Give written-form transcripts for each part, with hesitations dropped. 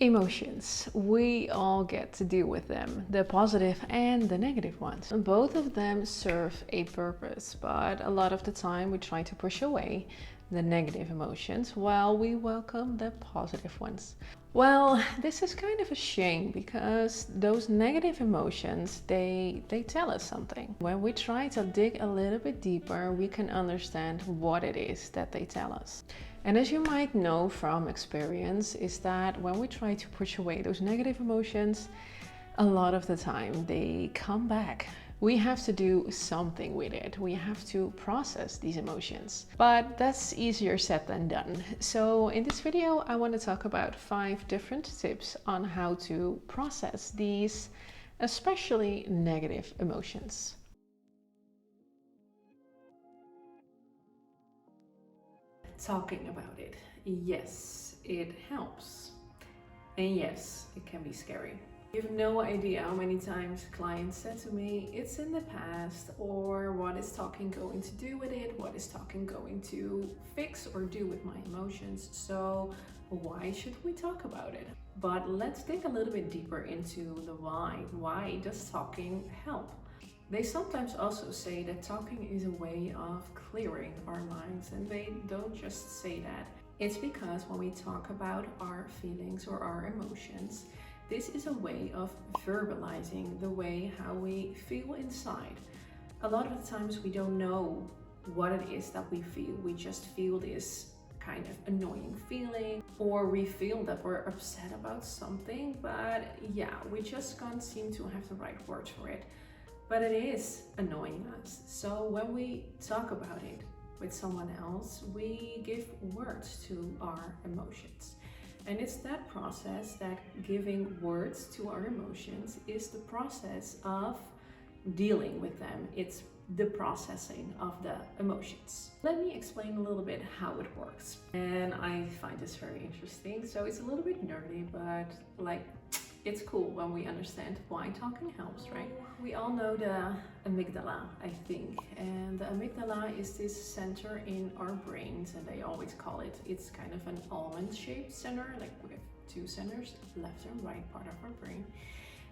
Emotions. We all get to deal with them, the positive and the negative ones. And both of them serve a purpose, but a lot of the time we try to push away the negative emotions while we welcome the positive ones. Well, this is kind of a shame because those negative emotions, they tell us something. When we try to dig a little bit deeper, we can understand what it is that they tell us. And as you might know from experience, is that when we try to push away those negative emotions, a lot of the time they come back. We have to do something with it. We have to process these emotions. But that's easier said than done. So in this video, I want to talk about 5 different tips on how to process these, especially negative emotions. Talking about it. Yes, it helps. And yes, it can be scary. You have no idea how many times clients said to me, it's in the past, or what is talking going to do with it? What is talking going to fix or do with my emotions? So why should we talk about it? But let's dig a little bit deeper into the why. Why does talking help? They sometimes also say that talking is a way of clearing our minds, and they don't just say that. It's because when we talk about our feelings or our emotions, this is a way of verbalizing the way how we feel inside. A lot of the times we don't know what it is that we feel. We just feel this kind of annoying feeling, or we feel that we're upset about something, but yeah, we just can't seem to have the right words for it. But it is annoying us. So when we talk about it with someone else, we give words to our emotions. And it's that process that giving words to our emotions is the process of dealing with them. It's the processing of the emotions. Let me explain a little bit how it works. And I find this very interesting. So it's a little bit nerdy, but it's cool when we understand why talking helps, right? We all know the amygdala, I think. And the amygdala is this center in our brains, and they always call it, it's kind of an almond-shaped center, like we have 2 centers, left and right part of our brain.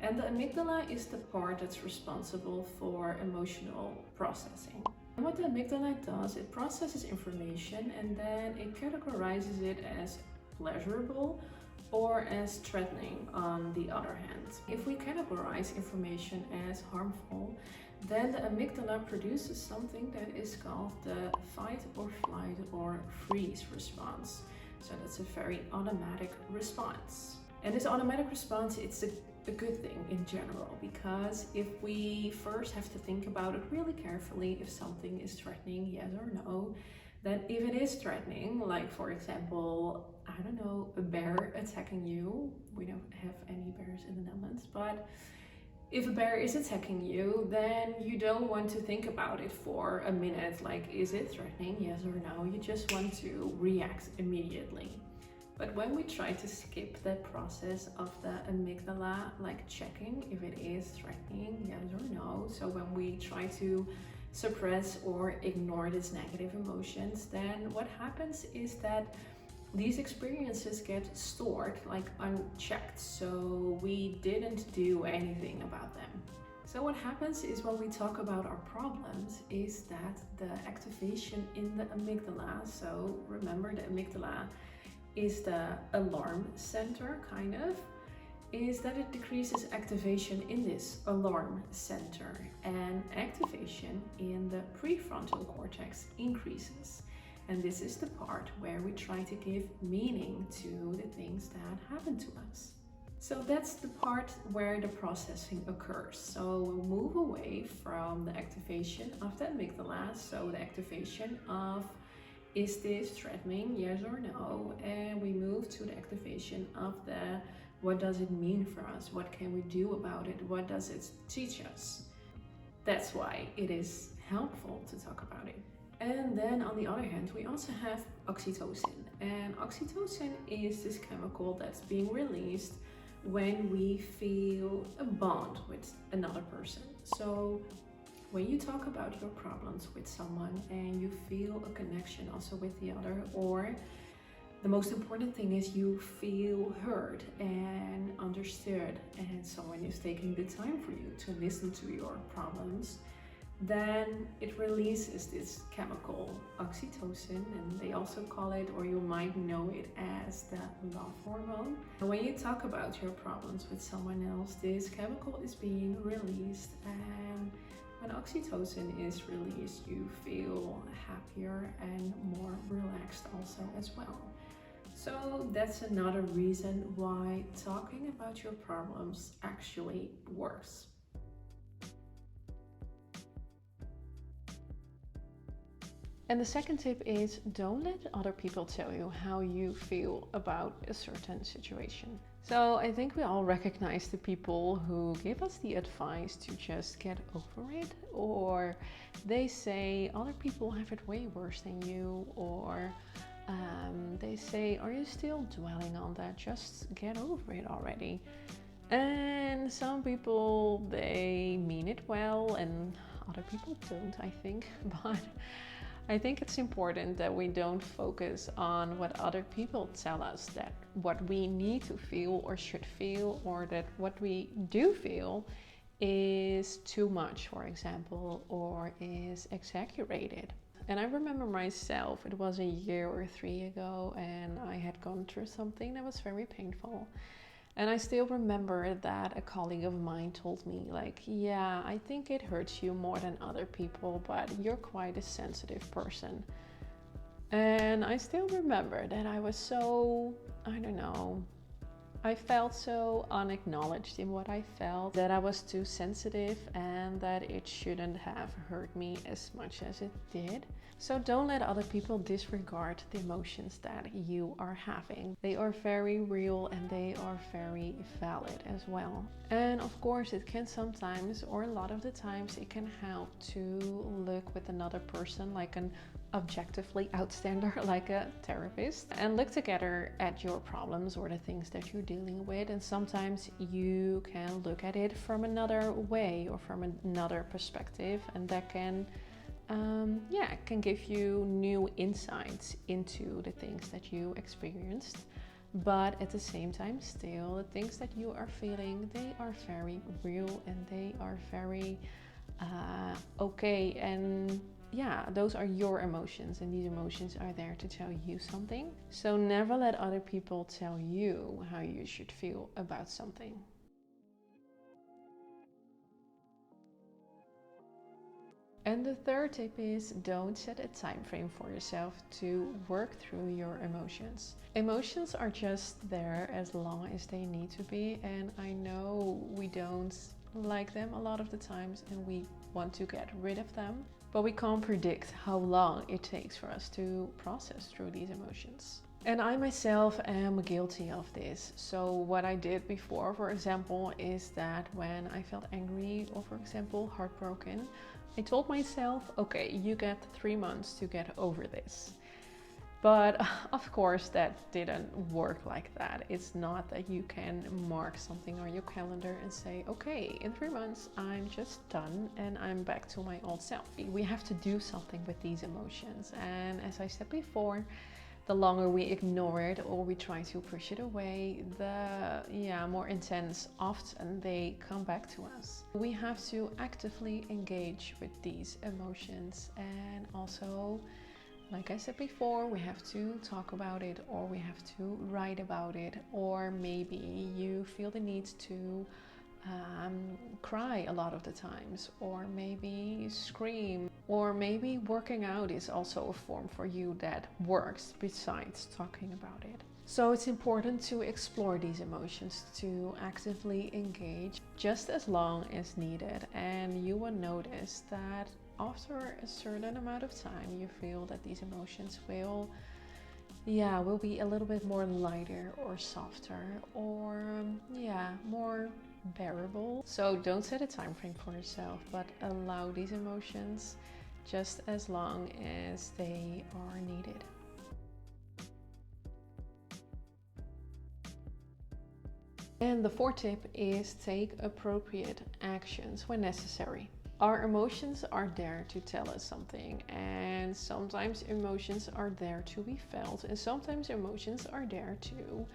And the amygdala is the part that's responsible for emotional processing. And what the amygdala does, it processes information and then it categorizes it as pleasurable or as threatening on the other hand. If we categorize information as harmful, then the amygdala produces something that is called the fight or flight or freeze response. So that's a very automatic response. And this automatic response, it's a good thing in general, because if we first have to think about it really carefully, if something is threatening, yes or no, then if it is threatening, like for example, I don't know, a bear attacking you. We don't have any bears in the Netherlands, but if a bear is attacking you, then you don't want to think about it for a minute, like, is it threatening, yes or no? You just want to react immediately. But when we try to skip that process of the amygdala, like checking if it is threatening, yes or no, so when we try to suppress or ignore these negative emotions, then what happens is that these experiences get stored like unchecked, so we didn't do anything about them. So what happens is when we talk about our problems is that the activation in the amygdala, so remember the amygdala is the alarm center kind of, is that it decreases activation in this alarm center and activation in the prefrontal cortex increases. And this is the part where we try to give meaning to the things that happen to us. So that's the part where the processing occurs. So we'll move away from the activation of the amygdala, so the activation of is this threatening, yes or no, and we move to the activation of the what does it mean for us? What can we do about it? What does it teach us? That's why it is helpful to talk about it. And then on the other hand, we also have oxytocin. And oxytocin is this chemical that's being released when we feel a bond with another person. So when you talk about your problems with someone and you feel a connection also with the other, or The most important thing is you feel heard and understood, and someone is taking the time for you to listen to your problems. Then it releases this chemical oxytocin, and they also call it, or you might know it as the love hormone. And when you talk about your problems with someone else, this chemical is being released, and when oxytocin is released, you feel happier and more relaxed also as well. So that's another reason why talking about your problems actually works. And the second tip is, don't let other people tell you how you feel about a certain situation. So I think we all recognize the people who give us the advice to just get over it, or they say other people have it way worse than you, or they say, are you still dwelling on that? Just get over it already. And some people, they mean it well, and other people don't, I think. But I think it's important that we don't focus on what other people tell us, that what we need to feel or should feel, or that what we do feel is too much, for example, or is exaggerated. And I remember myself, it was a year or 3 ago, and I had gone through something that was very painful. And I still remember that a colleague of mine told me, like, yeah, I think it hurts you more than other people, but you're quite a sensitive person. And I still remember that I was so, I don't know, I felt so unacknowledged in what I felt, that I was too sensitive and that it shouldn't have hurt me as much as it did. So don't let other people disregard the emotions that you are having. They are very real and they are very valid as well. And of course it can sometimes, or a lot of the times, it can help to look with another person, like an objectively outstander, like a therapist, and look together at your problems or the things that you're dealing with. And sometimes you can look at it from another way or from another perspective, and that can can give you new insights into the things that you experienced. But at the same time, still, the things that you are feeling, they are very real and they are very okay. And yeah, those are your emotions, and these emotions are there to tell you something. So never let other people tell you how you should feel about something. And the third tip is, don't set a time frame for yourself to work through your emotions. Emotions are just there as long as they need to be, and I know we don't like them a lot of the times and we want to get rid of them, but we can't predict how long it takes for us to process through these emotions. And I myself am guilty of this. So what I did before, for example, is that when I felt angry or, for example, heartbroken, I told myself, okay, you get 3 months to get over this. But of course that didn't work like that. It's not that you can mark something on your calendar and say, okay, in 3 months I'm just done and I'm back to my old self. We have to do something with these emotions. And as I said before, the longer we ignore it or we try to push it away, the more intense often they come back to us. We have to actively engage with these emotions, and also, like I said before, we have to talk about it, or we have to write about it, or maybe you feel the need to cry a lot of the times, or maybe scream, or maybe working out is also a form for you that works besides talking about it. So it's important to explore these emotions, to actively engage just as long as needed, and you will notice that after a certain amount of time you feel that these emotions will be a little bit more lighter or softer, or more bearable. So don't set a time frame for yourself, but allow these emotions just as long as they are needed. And the fourth tip is, take appropriate actions when necessary. Our emotions are there to tell us something, and sometimes emotions are there to be felt, and sometimes emotions are there to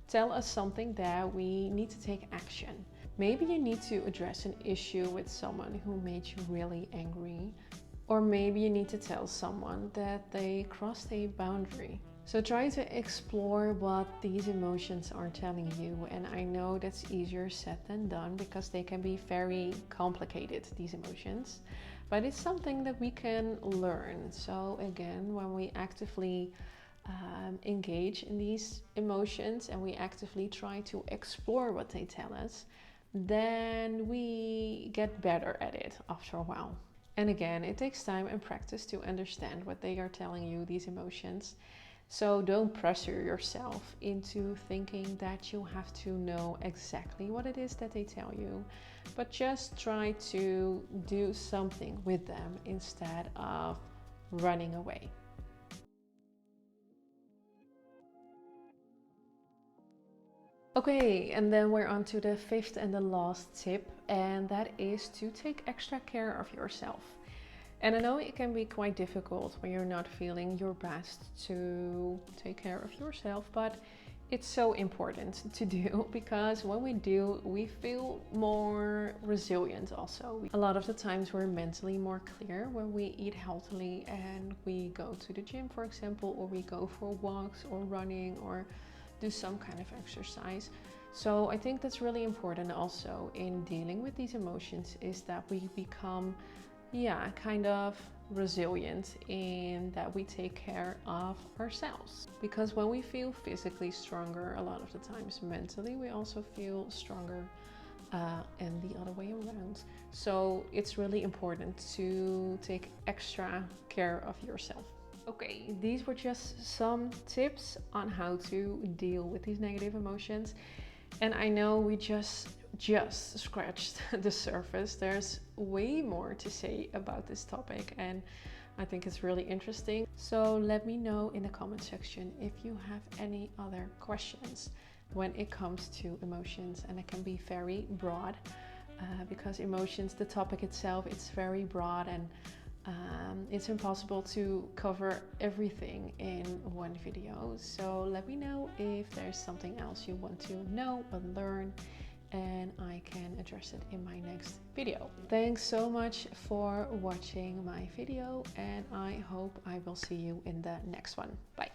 tell us something that we need to take action. Maybe you need to address an issue with someone who made you really angry, or maybe you need to tell someone that they crossed a boundary. So try to explore what these emotions are telling you, and I know that's easier said than done because they can be very complicated, these emotions, but it's something that we can learn. So again, when we actively engage in these emotions and we actively try to explore what they tell us, then we get better at it after a while. And again, it takes time and practice to understand what they are telling you, these emotions. So don't pressure yourself into thinking that you have to know exactly what it is that they tell you, but just try to do something with them instead of running away. Okay, and then we're on to the fifth and the last tip, and that is to take extra care of yourself. And I know it can be quite difficult when you're not feeling your best to take care of yourself, but it's so important to do because when we do, we feel more resilient also. A lot of the times we're mentally more clear when we eat healthily and we go to the gym, for example, or we go for walks or running or do some kind of exercise. So I think that's really important also in dealing with these emotions, is that we become kind of resilient in that we take care of ourselves. Because when we feel physically stronger, a lot of the times mentally we also feel stronger, and the other way around. So it's really important to take extra care of yourself. Okay, these were just some tips on how to deal with these negative emotions. And I know we just scratched the surface. There's way more to say about this topic, and I think it's really interesting. So let me know in the comment section if you have any other questions when it comes to emotions. And it can be very broad, because emotions, the topic itself, it's very broad, and it's impossible to cover everything in one video. So let me know if there's something else you want to know or learn, and I can address it in my next video. Thanks so much for watching my video, and I hope I will see you in the next one. Bye.